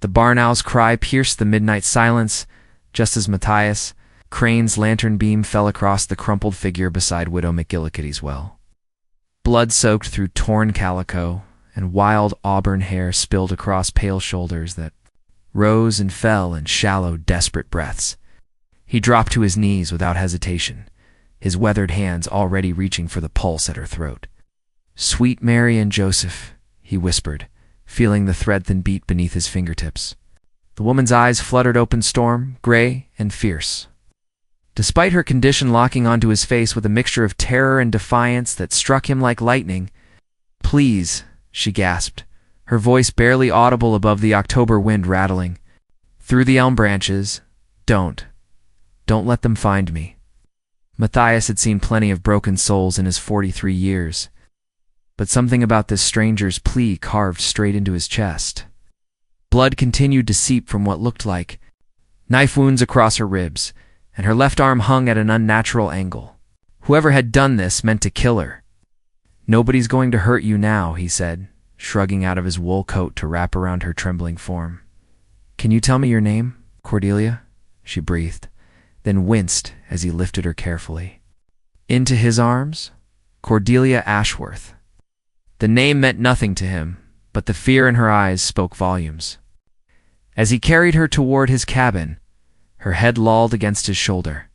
The barn owl's cry pierced the midnight silence, just as Matthias Crane's lantern beam fell across the crumpled figure beside Widow McGillicuddy's well. Blood soaked through torn calico, and wild auburn hair spilled across pale shoulders that rose and fell in shallow, desperate breaths. He dropped to his knees without hesitation, his weathered hands already reaching for the pulse at her throat. "Sweet Mary and Joseph," he whispered, feeling the thread-thin beat beneath his fingertips. The woman's eyes fluttered open, storm, gray, and fierce. Despite her condition locking onto his face with a mixture of terror and defiance that struck him like lightning. "Please," she gasped, her voice barely audible above the October wind rattling through the elm branches. Don't let them find me." Matthias had seen plenty of broken souls in his 43 years, but something about this stranger's plea carved straight into his chest. Blood continued to seep from what looked like knife wounds across her ribs, and her left arm hung at an unnatural angle. Whoever had done this meant to kill her. "Nobody's going to hurt you now," he said, shrugging out of his wool coat to wrap around her trembling form. "Can you tell me your name, Cordelia?" she breathed, then winced as he lifted her carefully into his arms. Cordelia Ashworth. The name meant nothing to him, but the fear in her eyes spoke volumes. As he carried her toward his cabin, her head lolled against his shoulder,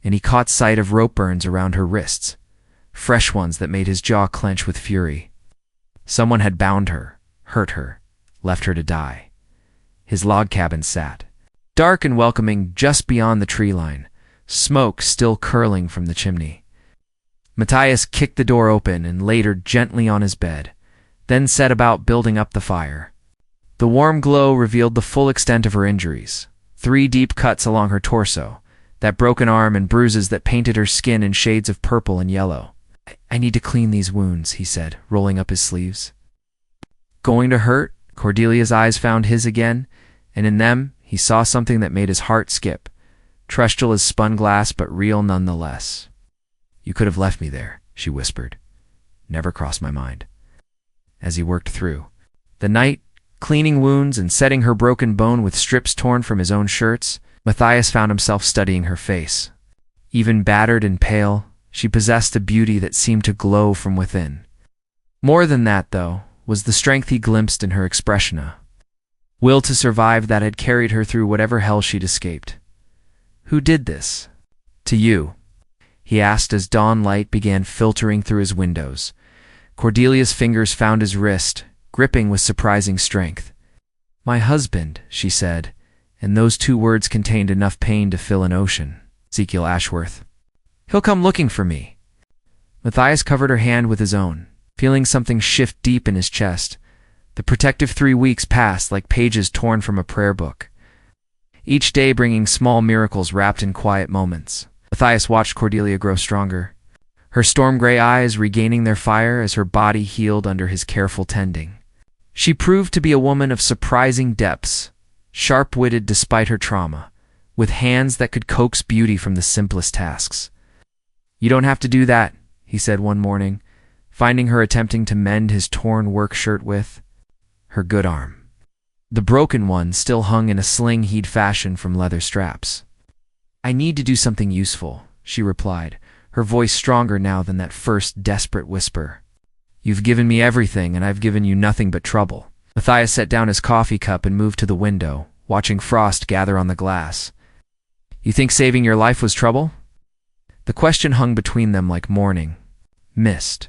and he caught sight of rope burns around her wrists, fresh ones that made his jaw clench with fury. Someone had bound her, hurt her, left her to die. His log cabin sat, dark and welcoming just beyond the tree line, smoke still curling from the chimney. Matthias kicked the door open and laid her gently on his bed, then set about building up the fire. The warm glow revealed the full extent of her injuries. 3 deep cuts along her torso, that broken arm and bruises that painted her skin in shades of purple and yellow. "I need to clean these wounds," he said, rolling up his sleeves. "Going to hurt?" Cordelia's eyes found his again, and in them he saw something that made his heart skip, trustful as spun glass but real nonetheless. "You could have left me there," she whispered. "Never crossed my mind." As he worked through the night, cleaning wounds and setting her broken bone with strips torn from his own shirts, Matthias found himself studying her face. Even battered and pale, she possessed a beauty that seemed to glow from within. More than that, though, was the strength he glimpsed in her expression, a will to survive that had carried her through whatever hell she'd escaped. "Who did this to you?" he asked as dawn light began filtering through his windows. Cordelia's fingers found his wrist, gripping with surprising strength. "My husband," she said, and those 2 words contained enough pain to fill an ocean. "Ezekiel Ashworth. He'll come looking for me." Matthias covered her hand with his own, feeling something shift deep in his chest. The protective 3 weeks passed like pages torn from a prayer book, each day bringing small miracles wrapped in quiet moments. Matthias watched Cordelia grow stronger, her storm-gray eyes regaining their fire as her body healed under his careful tending. She proved to be a woman of surprising depths, sharp-witted despite her trauma, with hands that could coax beauty from the simplest tasks. "You don't have to do that," he said one morning, finding her attempting to mend his torn work shirt with her good arm. The broken one still hung in a sling he'd fashioned from leather straps. "I need to do something useful," she replied, her voice stronger now than that first desperate whisper. "You've given me everything, and I've given you nothing but trouble." Matthias set down his coffee cup and moved to the window, watching frost gather on the glass. "You think saving your life was trouble?" The question hung between them like morning mist.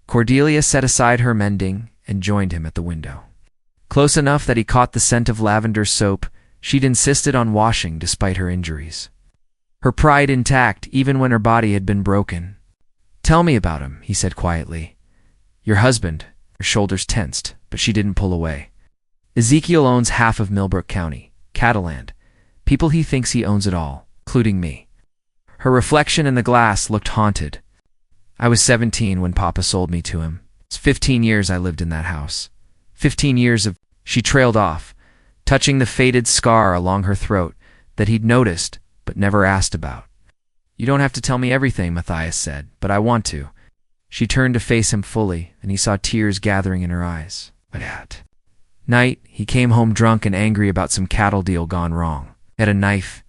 Cordelia set aside her mending and joined him at the window. Close enough that he caught the scent of lavender soap she'd insisted on washing despite her injuries. Her pride intact even when her body had been broken. "Tell me about him," he said quietly. "Your husband." Her shoulders tensed, but she didn't pull away. "Ezekiel owns half of Millbrook County, Cattleland. People he thinks he owns it all, including me." Her reflection in the glass looked haunted. "I was 17 when Papa sold me to him. It's 15 years I lived in that house. 15 years of—" She trailed off, touching the faded scar along her throat that he'd noticed but never asked about. "You don't have to tell me everything," Matthias said, "but I want to." She turned to face him fully, and he saw tears gathering in her eyes. "But night, he came home drunk and angry about some cattle deal gone wrong. He had a knife,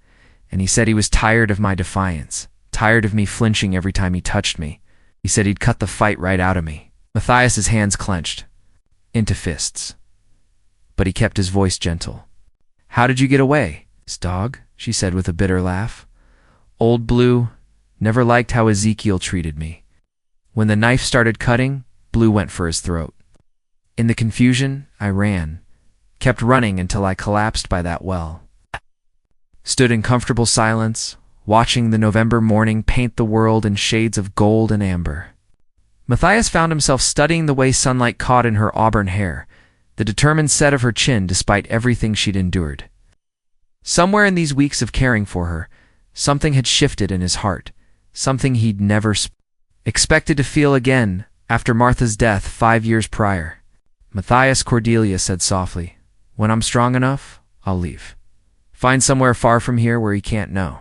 and he said he was tired of my defiance, tired of me flinching every time he touched me. He said he'd cut the fight right out of me. Matthias's hands clenched into fists, but he kept his voice gentle. "How did you get away?" "His dog," she said with a bitter laugh. "Old Blue never liked how Ezekiel treated me." When the knife started cutting, Blue went for his throat. In the confusion, I ran, kept running until I collapsed by that well. Stood in comfortable silence, watching the November morning paint the world in shades of gold and amber. Matthias found himself studying the way sunlight caught in her auburn hair, the determined set of her chin despite everything she'd endured. Somewhere in these weeks of caring for her, something had shifted in his heart, something he'd never expected to feel again after Martha's death 5 years prior. "Matthias," Cordelia said softly, "when I'm strong enough, I'll leave. Find somewhere far from here where he can't know."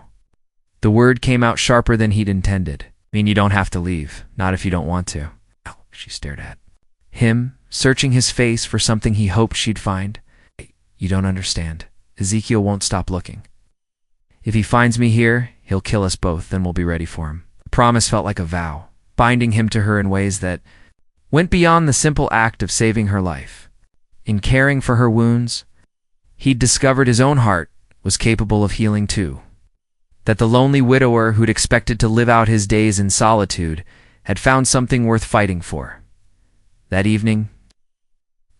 The word came out sharper than he'd intended. "I mean, you don't have to leave, not if you don't want to." "No," she stared at him, searching his face for something he hoped she'd find. "You don't understand. Ezekiel won't stop looking. If he finds me here, he'll kill us both, then we'll be ready for him." The promise felt like a vow, binding him to her in ways that went beyond the simple act of saving her life. In caring for her wounds, he'd discovered his own heart was capable of healing too. That the lonely widower who'd expected to live out his days in solitude had found something worth fighting for. That evening,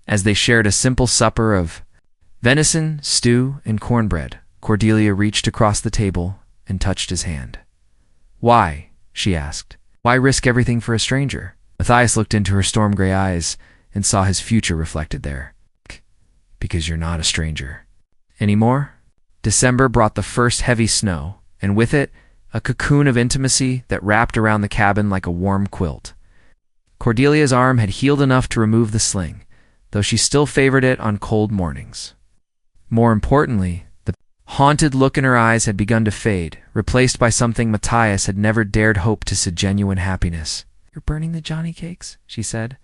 as they shared a simple supper of venison, stew, and cornbread, Cordelia reached across the table and touched his hand. "Why?" she asked. "Why risk everything for a stranger?" Matthias looked into her storm-gray eyes and saw his future reflected there. "Because you're not a stranger anymore." December brought the first heavy snow, and with it, a cocoon of intimacy that wrapped around the cabin like a warm quilt. Cordelia's arm had healed enough to remove the sling, though she still favored it on cold mornings. More importantly, the haunted look in her eyes had begun to fade, replaced by something Matthias had never dared hope to see: genuine happiness. "You're burning the Johnny cakes," she said,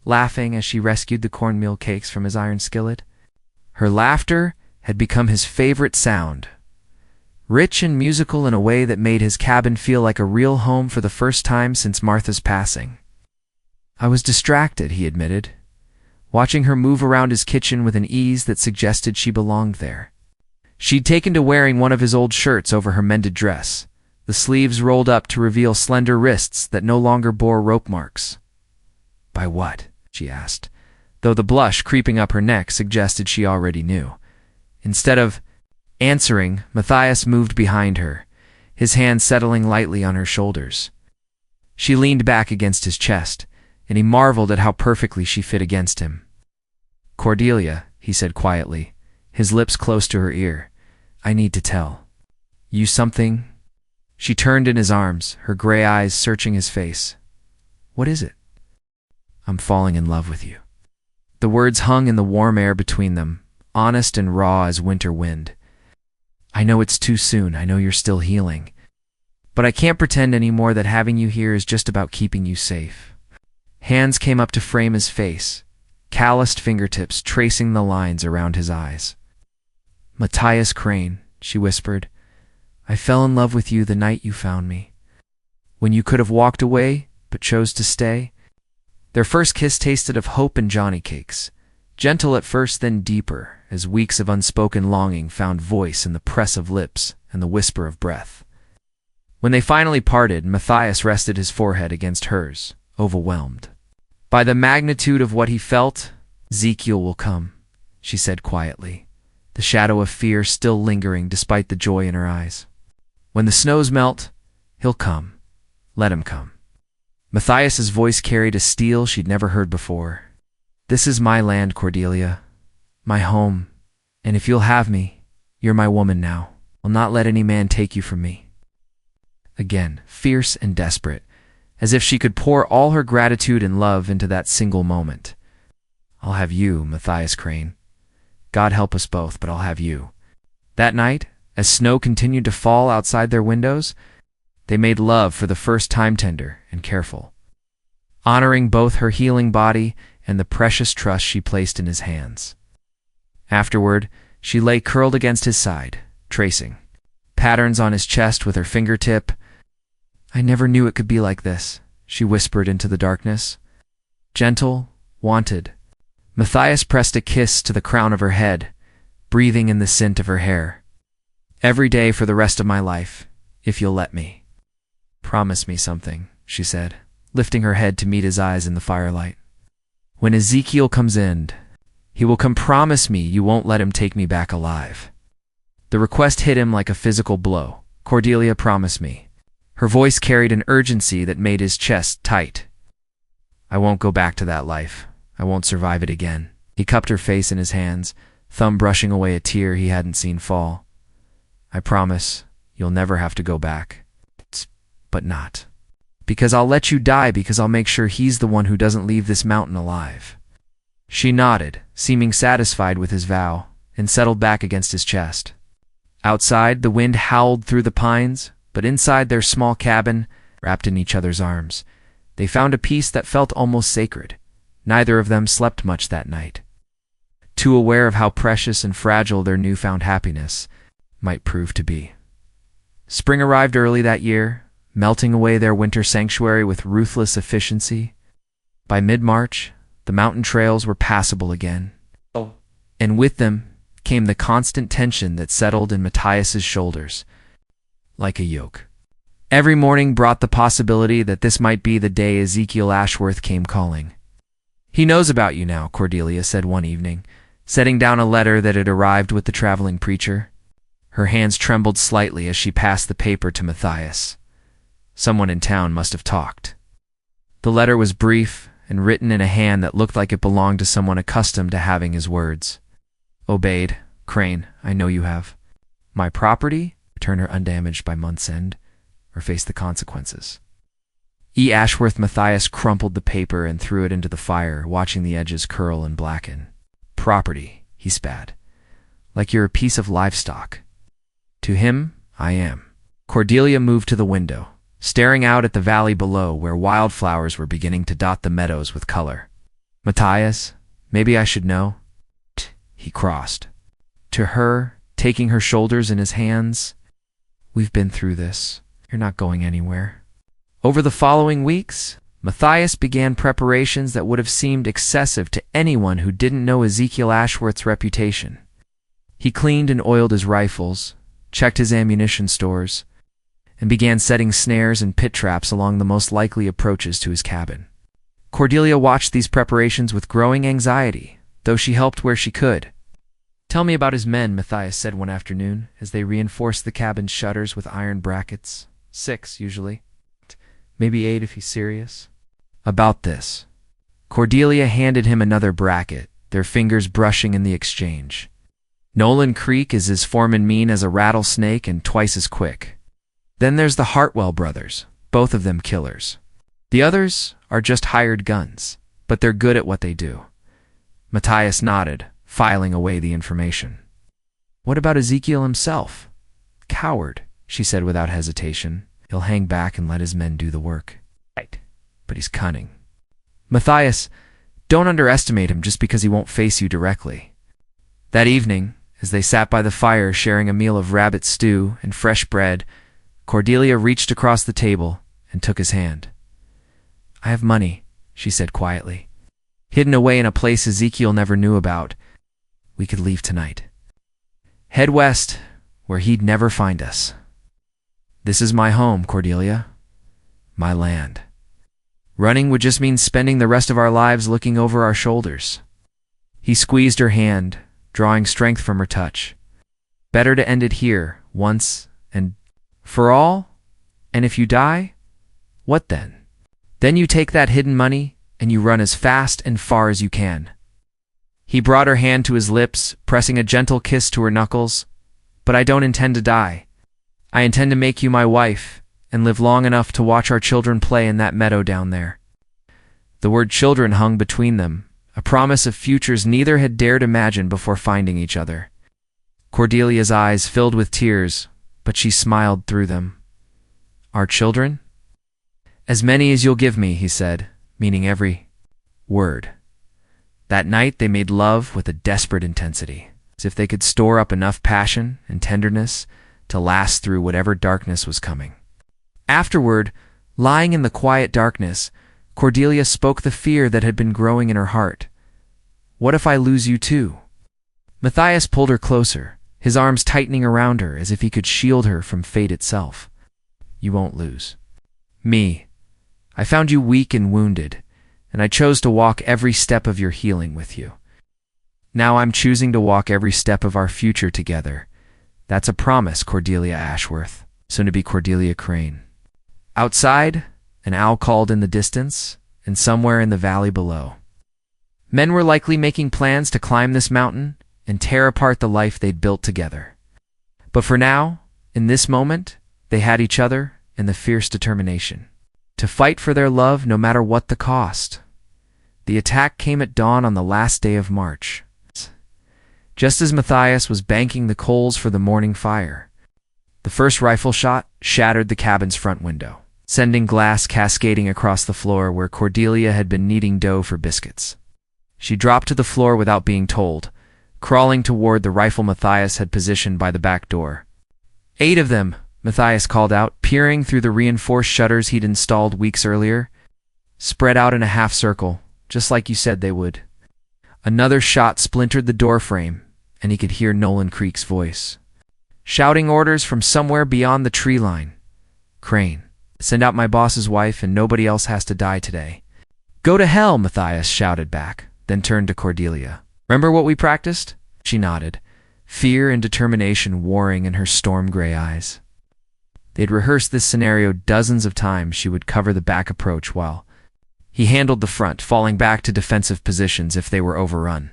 laughing as she rescued the cornmeal cakes from his iron skillet. Her laughter had become his favorite sound, rich and musical in a way that made his cabin feel like a real home for the first time since Martha's passing. "I was distracted," he admitted, watching her move around his kitchen with an ease that suggested she belonged there. She'd taken to wearing one of his old shirts over her mended dress, the sleeves rolled up to reveal slender wrists that no longer bore rope marks. "By what?" she asked, though the blush creeping up her neck suggested she already knew. Instead of answering, Matthias moved behind her, his hand settling lightly on her shoulders. She leaned back against his chest, and he marveled at how perfectly she fit against him. "Cordelia," he said quietly, his lips close to her ear, "I need to tell you something." She turned in his arms, her gray eyes searching his face. "What is it?" "I'm falling in love with you." The words hung in the warm air between them, honest and raw as winter wind. "I know it's too soon, I know you're still healing, but I can't pretend anymore that having you here is just about keeping you safe." Hands came up to frame his face, calloused fingertips tracing the lines around his eyes. "Matthias Crane," she whispered, "I fell in love with you the night you found me. When you could have walked away, but chose to stay." Their first kiss tasted of hope and Johnny cakes, gentle at first, then deeper, as weeks of unspoken longing found voice in the press of lips and the whisper of breath. When they finally parted, Matthias rested his forehead against hers, overwhelmed by the magnitude of what he felt. "Ezekiel will come," she said quietly, the shadow of fear still lingering despite the joy in her eyes. "When the snows melt, he'll come. Let him come." Matthias's voice carried a steel she'd never heard before. "This is my land, Cordelia, my home, and if you'll have me, you're my woman now. I'll not let any man take you from me." Again, fierce and desperate, as if she could pour all her gratitude and love into that single moment. "I'll have you, Matthias Crane. God help us both, but I'll have you." That night, as snow continued to fall outside their windows, they made love for the first time, tender and careful, honoring both her healing body and the precious trust she placed in his hands. Afterward, she lay curled against his side, tracing patterns on his chest with her fingertip. "I never knew it could be like this," she whispered into the darkness. Gentle, wanted. Matthias pressed a kiss to the crown of her head, breathing in the scent of her hair. "Every day for the rest of my life, if you'll let me." "Promise me something," she said, lifting her head to meet his eyes in the firelight. "When Ezekiel comes in, he will come. Promise me you won't let him take me back alive." The request hit him like a physical blow. "Cordelia, promise me." Her voice carried an urgency that made his chest tight. "I won't go back to that life. I won't survive it again." He cupped her face in his hands, thumb brushing away a tear he hadn't seen fall. "I promise you'll never have to go back. But not. Because I'll let you die, because I'll make sure he's the one who doesn't leave this mountain alive." She nodded, seeming satisfied with his vow, and settled back against his chest. Outside, the wind howled through the pines, but inside their small cabin, wrapped in each other's arms, they found a peace that felt almost sacred. Neither of them slept much that night, too aware of how precious and fragile their newfound happiness might prove to be. Spring arrived early that year, melting away their winter sanctuary with ruthless efficiency. By mid-March, the mountain trails were passable again, and with them came the constant tension that settled in Matthias's shoulders like a yoke. Every morning brought the possibility that this might be the day Ezekiel Ashworth came calling. "He knows about you now," Cordelia said one evening, setting down a letter that had arrived with the traveling preacher. Her hands trembled slightly as she passed the paper to Matthias. Someone in town must have talked. The letter was brief and written in a hand that looked like it belonged to someone accustomed to having his words. "Obeyed, Crane, I know you have. My property, return her undamaged by month's end, or face the consequences." E. Ashworth. Matthias crumpled the paper and threw it into the fire, watching the edges curl and blacken. "Property," he spat. "Like you're a piece of livestock." "To him, I am." Cordelia moved to the window, staring out at the valley below where wildflowers were beginning to dot the meadows with color. "Matthias, maybe I should know." He crossed to her, taking her shoulders in his hands. "We've been through this. You're not going anywhere." Over the following weeks, Matthias began preparations that would have seemed excessive to anyone who didn't know Ezekiel Ashworth's reputation. He cleaned and oiled his rifles, checked his ammunition stores, and began setting snares and pit traps along the most likely approaches to his cabin. Cordelia watched these preparations with growing anxiety, though she helped where she could. "Tell me about his men," Matthias said one afternoon, as they reinforced the cabin's shutters with iron brackets. 6, usually. Maybe 8 if he's serious. "About this." Cordelia handed him another bracket, their fingers brushing in the exchange. "Nolan Creek is as foreman mean as a rattlesnake and twice as quick. Then there's the Hartwell brothers, both of them killers. The others are just hired guns, but they're good at what they do." Matthias nodded, filing away the information. "What about Ezekiel himself?" "Coward," she said without hesitation. "He'll hang back and let his men do the work. Right. But he's cunning." "Matthias, don't underestimate him just because he won't face you directly." That evening, as they sat by the fire sharing a meal of rabbit stew and fresh bread, Cordelia reached across the table and took his hand. "I have money," she said quietly, "hidden away in a place Ezekiel never knew about. We could leave tonight. Head west, where he'd never find us. This is my home, Cordelia. My land. Running would just mean spending the rest of our lives looking over our shoulders." He squeezed her hand, drawing strength from her touch. "Better to end it here, once and for all? And if you die, what then? Then you take that hidden money and you run as fast and far as you can." He brought her hand to his lips, pressing a gentle kiss to her knuckles. "But I don't intend to die. I intend to make you my wife and live long enough to watch our children play in that meadow down there." The word children hung between them, a promise of futures neither had dared imagine before finding each other. Cordelia's eyes filled with tears, but she smiled through them. "Our children?" "As many as you'll give me," he said, meaning every word. That night they made love with a desperate intensity. as if they could store up enough passion and tenderness to last through whatever darkness was coming. Afterward, lying in the quiet darkness, Cordelia spoke the fear that had been growing in her heart. "What if I lose you too?" Matthias pulled her closer, his arms tightening around her as if he could shield her from fate itself. "You won't lose me. I found you weak and wounded, and I chose to walk every step of your healing with you. Now I'm choosing to walk every step of our future together. That's a promise, Cordelia Ashworth, soon to be Cordelia Crane." Outside, an owl called in the distance, and somewhere in the valley below. Men were likely making plans to climb this mountain and tear apart the life they'd built together. But for now, in this moment, they had each other and the fierce determination to fight for their love no matter what the cost. The attack came at dawn on the last day of March. Just as Matthias was banking the coals for the morning fire, the first rifle shot shattered the cabin's front window, sending glass cascading across the floor where Cordelia had been kneading dough for biscuits. She dropped to the floor without being told, crawling toward the rifle Matthias had positioned by the back door. "8 of them," Matthias called out, peering through the reinforced shutters he'd installed weeks earlier. "Spread out in a half circle, just like you said they would." Another shot splintered the doorframe, and he could hear Nolan Creek's voice, shouting orders from somewhere beyond the tree line. "Crane, send out my boss's wife and nobody else has to die today." "Go to hell," Matthias shouted back, then turned to Cordelia. "Remember what we practiced?" She nodded, fear and determination warring in her storm-gray eyes. They'd rehearsed this scenario dozens of times. She would cover the back approach while he handled the front, falling back to defensive positions if they were overrun.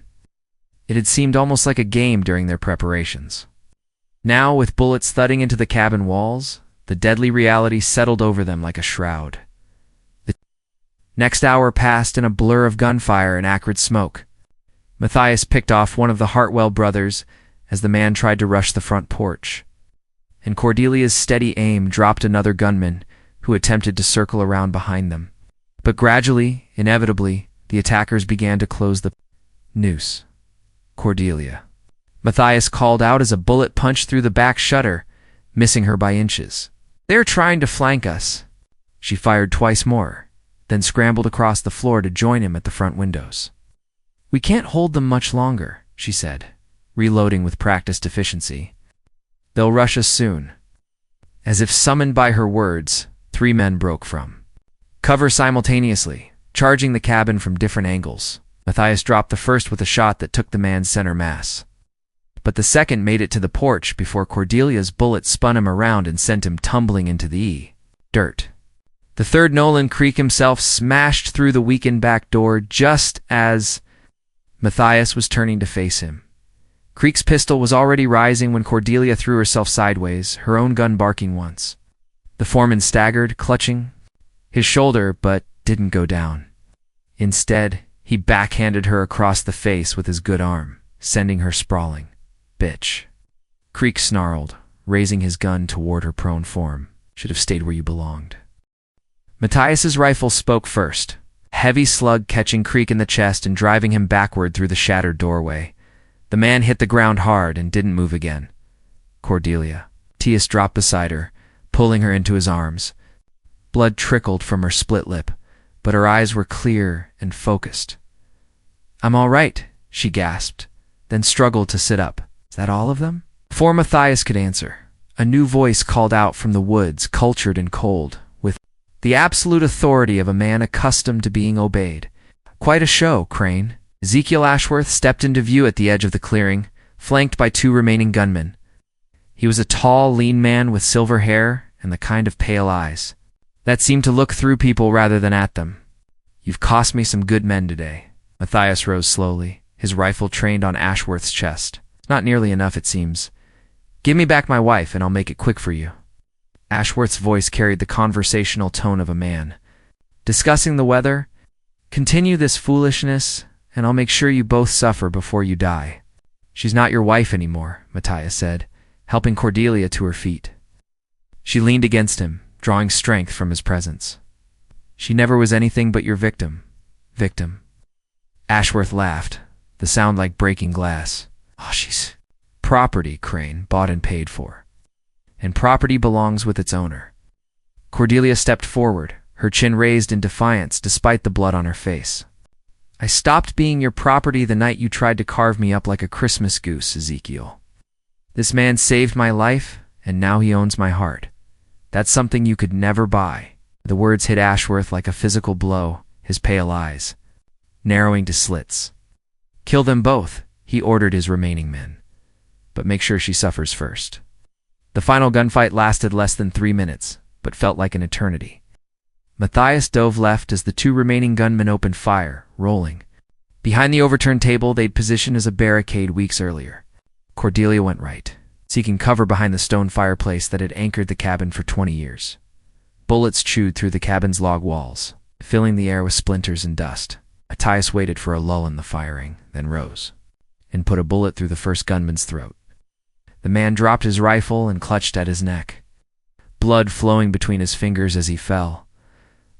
It had seemed almost like a game during their preparations. Now, with bullets thudding into the cabin walls, the deadly reality settled over them like a shroud. The next hour passed in a blur of gunfire and acrid smoke. Matthias picked off one of the Hartwell brothers as the man tried to rush the front porch, and Cordelia's steady aim dropped another gunman who attempted to circle around behind them. But gradually, inevitably, the attackers began to close the noose. "Cordelia," Matthias called out as a bullet punched through the back shutter, missing her by inches. "They're trying to flank us." She fired twice more, then scrambled across the floor to join him at the front windows. "We can't hold them much longer," she said, reloading with practiced efficiency. "They'll rush us soon." As if summoned by her words, 3 men broke from cover simultaneously, charging the cabin from different angles. Matthias dropped the first with a shot that took the man's center mass, but the second made it to the porch before Cordelia's bullet spun him around and sent him tumbling into the dirt. The third, Nolan Creek himself, smashed through the weakened back door just as Matthias was turning to face him. Creek's pistol was already rising when Cordelia threw herself sideways, her own gun barking once. The foreman staggered, clutching his shoulder, but didn't go down. Instead, he backhanded her across the face with his good arm, sending her sprawling. "Bitch." Creek snarled, raising his gun toward her prone form. "Should have stayed where you belonged." Matthias's rifle spoke first, heavy slug catching Creek in the chest and driving him backward through the shattered doorway. The man hit the ground hard and didn't move again. "Cordelia." Matthias dropped beside her, pulling her into his arms. Blood trickled from her split lip, but her eyes were clear and focused. "I'm all right," she gasped, then struggled to sit up. "Is that all of them?" Before Matthias could answer, a new voice called out from the woods, cultured and cold, with the absolute authority of a man accustomed to being obeyed. "Quite a show, Crane." Ezekiel Ashworth stepped into view at the edge of the clearing, flanked by 2 remaining gunmen. He was a tall, lean man with silver hair and the kind of pale eyes that seemed to look through people rather than at them. "You've cost me some good men today." Matthias rose slowly, his rifle trained on Ashworth's chest. "Not nearly enough, it seems. Give me back my wife and I'll make it quick for you." Ashworth's voice carried the conversational tone of a man discussing the weather. "Continue this foolishness, and I'll make sure you both suffer before you die." "She's not your wife anymore," Matthias said, helping Cordelia to her feet. She leaned against him, drawing strength from his presence. "She never was anything but your victim." "Victim?" Ashworth laughed, the sound like breaking glass. "Oh, she's property, Crane, bought and paid for. And property belongs with its owner. Cordelia stepped forward, her chin raised in defiance despite the blood on her face. I stopped being your property the night you tried to carve me up like a Christmas goose, Ezekiel. This man saved my life, and now he owns my heart. That's something you could never buy. The words hit Ashworth like a physical blow, his pale eyes narrowing to slits. Kill them both, he ordered his remaining men. But make sure she suffers first. The final gunfight lasted less than 3 minutes, but felt like an eternity. Matthias dove left as the 2 remaining gunmen opened fire, rolling. Behind the overturned table they'd positioned as a barricade weeks earlier. Cordelia went right, seeking cover behind the stone fireplace that had anchored the cabin for 20 years. Bullets chewed through the cabin's log walls, filling the air with splinters and dust. Matthias waited for a lull in the firing, then rose, and put a bullet through the first gunman's throat. The man dropped his rifle and clutched at his neck, blood flowing between his fingers as he fell.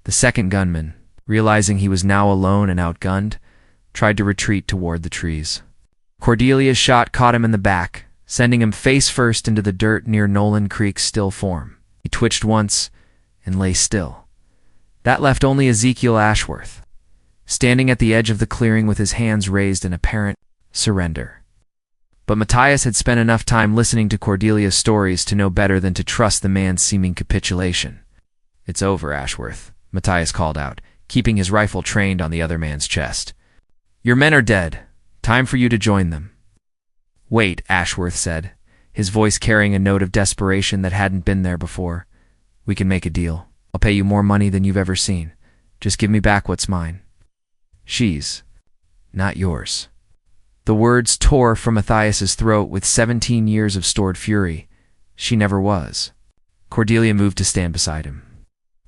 The second gunman, realizing he was now alone and outgunned, tried to retreat toward the trees. Cordelia's shot caught him in the back, sending him face first into the dirt near Nolan Creek's still form. He twitched once and lay still. That left only Ezekiel Ashworth, standing at the edge of the clearing with his hands raised in apparent surrender. But Matthias had spent enough time listening to Cordelia's stories to know better than to trust the man's seeming capitulation. It's over, Ashworth, Matthias called out, keeping his rifle trained on the other man's chest. Your men are dead. Time for you to join them. Wait, Ashworth said, his voice carrying a note of desperation that hadn't been there before. We can make a deal. I'll pay you more money than you've ever seen. Just give me back what's mine. She's not yours. The words tore from Matthias's throat with 17 years of stored fury. She never was. Cordelia moved to stand beside him,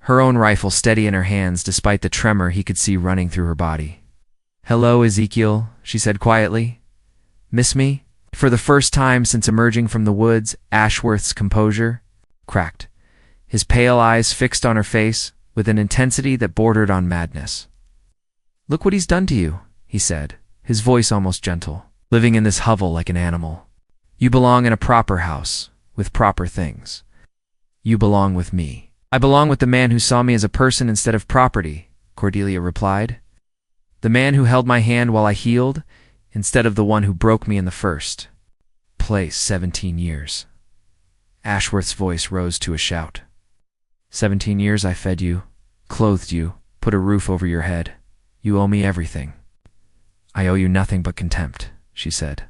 her own rifle steady in her hands despite the tremor he could see running through her body. Hello, Ezekiel, she said quietly. Miss me? For the first time since emerging from the woods, Ashworth's composure cracked, his pale eyes fixed on her face with an intensity that bordered on madness. Look what he's done to you, he said, his voice almost gentle, living in this hovel like an animal. You belong in a proper house, with proper things. You belong with me. I belong with the man who saw me as a person instead of property, Cordelia replied. The man who held my hand while I healed, instead of the one who broke me in the first place 17 years. Ashworth's voice rose to a shout. 17 years I fed you, clothed you, put a roof over your head. You owe me everything. I owe you nothing but contempt, she said,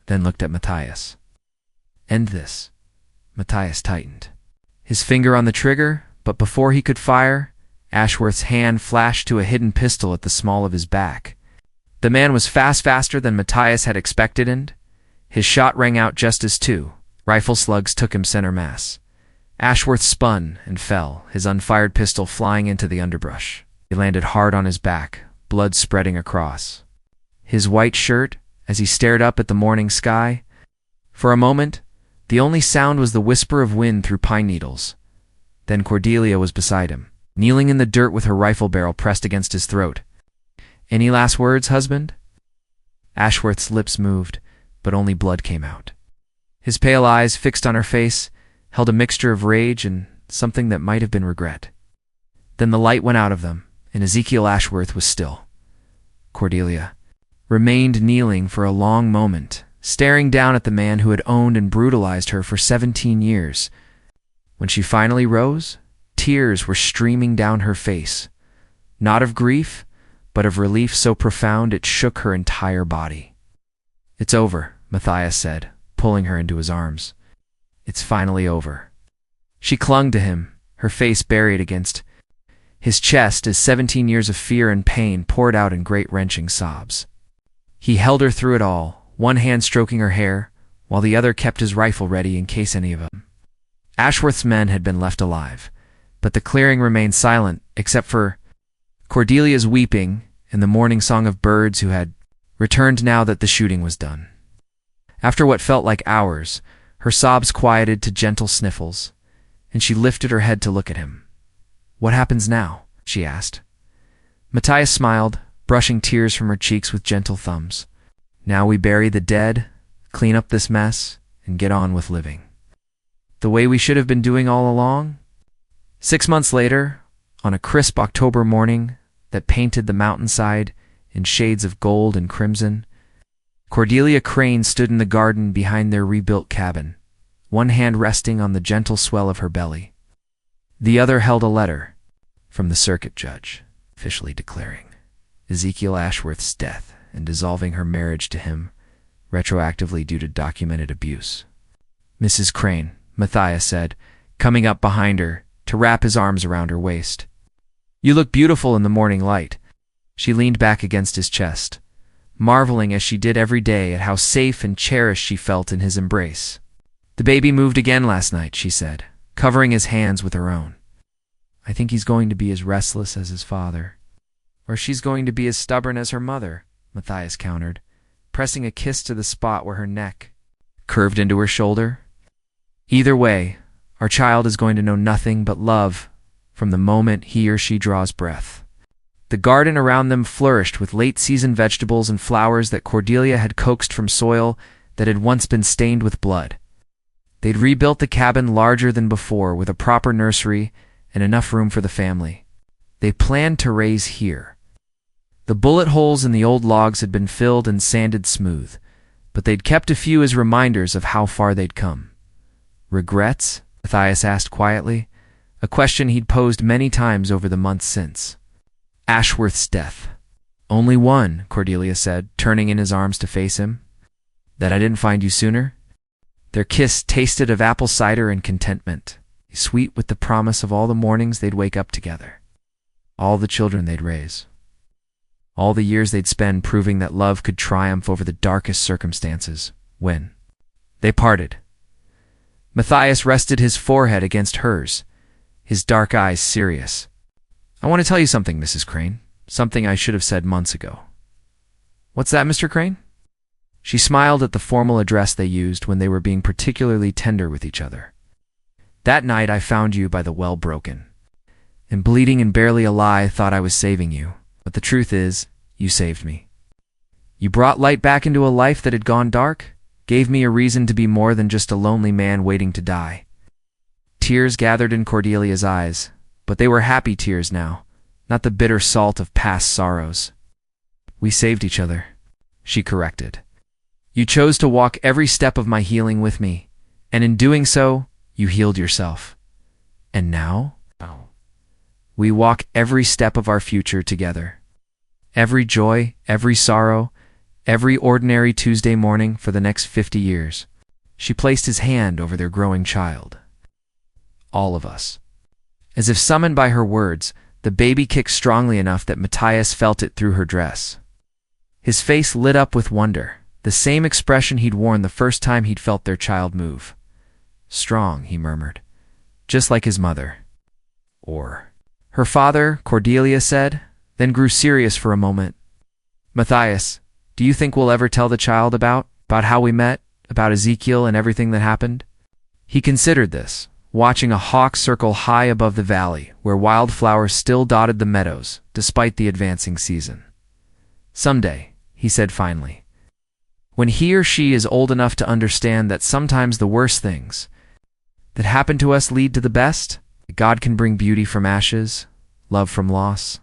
then looked at Matthias. End this. Matthias tightened, his finger on the trigger, but before he could fire, Ashworth's hand flashed to a hidden pistol at the small of his back. The man was faster than Matthias had expected, and his shot rang out just as 2 rifle slugs took him center mass. Ashworth spun and fell, his unfired pistol flying into the underbrush. He landed hard on his back, blood spreading across his white shirt as he stared up at the morning sky. For a moment, the only sound was the whisper of wind through pine needles. Then Cordelia was beside him, kneeling in the dirt with her rifle barrel pressed against his throat. Any last words, husband? Ashworth's lips moved, but only blood came out. His pale eyes, fixed on her face, held a mixture of rage and something that might have been regret. Then the light went out of them, and Ezekiel Ashworth was still. Cordelia remained kneeling for a long moment, staring down at the man who had owned and brutalized her for 17 years. When she finally rose, tears were streaming down her face, not of grief, but of relief so profound it shook her entire body. It's over, Matthias said, pulling her into his arms. It's finally over. She clung to him, her face buried against his chest as 17 years of fear and pain poured out in great wrenching sobs. He held her through it all, one hand stroking her hair, while the other kept his rifle ready in case any of them. Ashworth's men had been left alive, but the clearing remained silent except for Cordelia's weeping and the morning song of birds who had returned now that the shooting was done. After what felt like hours, her sobs quieted to gentle sniffles, and she lifted her head to look at him. What happens now? She asked. Matthias smiled, brushing tears from her cheeks with gentle thumbs. Now we bury the dead, clean up this mess, and get on with living. The way we should have been doing all along? 6 months later, on a crisp October morning that painted the mountainside in shades of gold and crimson, Cordelia Crane stood in the garden behind their rebuilt cabin, one hand resting on the gentle swell of her belly. The other held a letter from the circuit judge, officially declaring Ezekiel Ashworth's death and dissolving her marriage to him retroactively due to documented abuse. "Mrs. Crane," Matthias said, coming up behind her to wrap his arms around her waist. "You look beautiful in the morning light." She leaned back against his chest, marveling as she did every day at how safe and cherished she felt in his embrace. "The baby moved again last night," she said, covering his hands with her own. "I think he's going to be as restless as his father. Or she's going to be as stubborn as her mother," Matthias countered, pressing a kiss to the spot where her neck curved into her shoulder. "Either way, our child is going to know nothing but love from the moment he or she draws breath." The garden around them flourished with late-season vegetables and flowers that Cordelia had coaxed from soil that had once been stained with blood. They'd rebuilt the cabin larger than before with a proper nursery and enough room for the family. They planned to raise here. The bullet holes in the old logs had been filled and sanded smooth, but they'd kept a few as reminders of how far they'd come. "Regrets?" Matthias asked quietly, a question he'd posed many times over the months since. "Ashworth's death." "Only one," Cordelia said, turning in his arms to face him. "That I didn't find you sooner?" Their kiss tasted of apple cider and contentment, sweet with the promise of all the mornings they'd wake up together, all the children they'd raise, all the years they'd spend proving that love could triumph over the darkest circumstances. When they parted, Matthias rested his forehead against hers, his dark eyes serious. "I want to tell you something, Mrs. Crane, something I should have said months ago." "What's that, Mr. Crane?" She smiled at the formal address they used when they were being particularly tender with each other. "That night I found you by the well broken, and bleeding and barely alive thought I was saving you, but the truth is, you saved me. You brought light back into a life that had gone dark, gave me a reason to be more than just a lonely man waiting to die." Tears gathered in Cordelia's eyes, but they were happy tears now, not the bitter salt of past sorrows. "We saved each other," she corrected. "You chose to walk every step of my healing with me, and in doing so, you healed yourself. And now, we walk every step of our future together. Every joy, every sorrow, every ordinary Tuesday morning for the next 50 years. She placed his hand over their growing child. "All of us." As if summoned by her words, the baby kicked strongly enough that Matthias felt it through her dress. His face lit up with wonder, the same expression he'd worn the first time he'd felt their child move. "Strong," he murmured, "just like his mother." "Or her father," Cordelia said, then grew serious for a moment. "Matthias, do you think we'll ever tell the child about how we met, about Ezekiel and everything that happened?" He considered this, watching a hawk circle high above the valley where wildflowers still dotted the meadows despite the advancing season. "Someday," he said finally, "when he or she is old enough to understand that sometimes the worst things that happen to us lead to the best, that God can bring beauty from ashes, love from loss,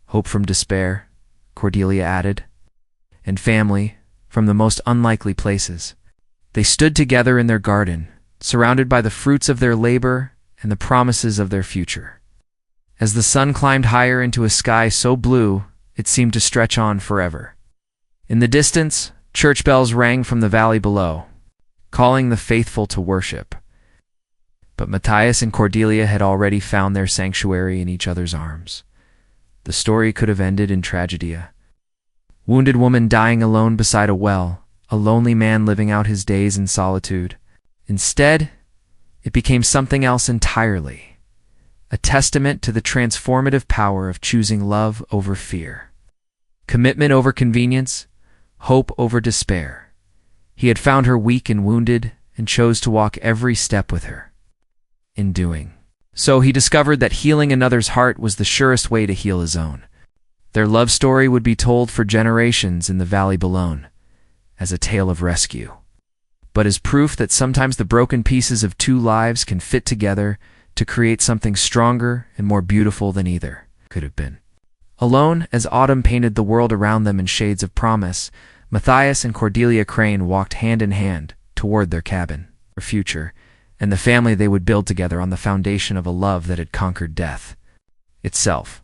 hope from despair," Cordelia added, "and family from the most unlikely places." They stood together in their garden, surrounded by the fruits of their labor and the promises of their future. As the sun climbed higher into a sky so blue it seemed to stretch on forever. In the distance, church bells rang from the valley below, calling the faithful to worship. But Matthias and Cordelia had already found their sanctuary in each other's arms. The story could have ended in tragedy. Wounded woman dying alone beside a well, a lonely man living out his days in solitude. Instead, it became something else entirely, a testament to the transformative power of choosing love over fear, commitment over convenience, hope over despair. He had found her weak and wounded and chose to walk every step with her. In doing so, he discovered that healing another's heart was the surest way to heal his own. Their love story would be told for generations in the valley below as a tale of rescue. but as proof that sometimes the broken pieces of two lives can fit together to create something stronger and more beautiful than either could have been. Alone, as autumn painted the world around them in shades of promise, Matthias and Cordelia Crane walked hand in hand toward their cabin, their future, and the family they would build together on the foundation of a love that had conquered death itself.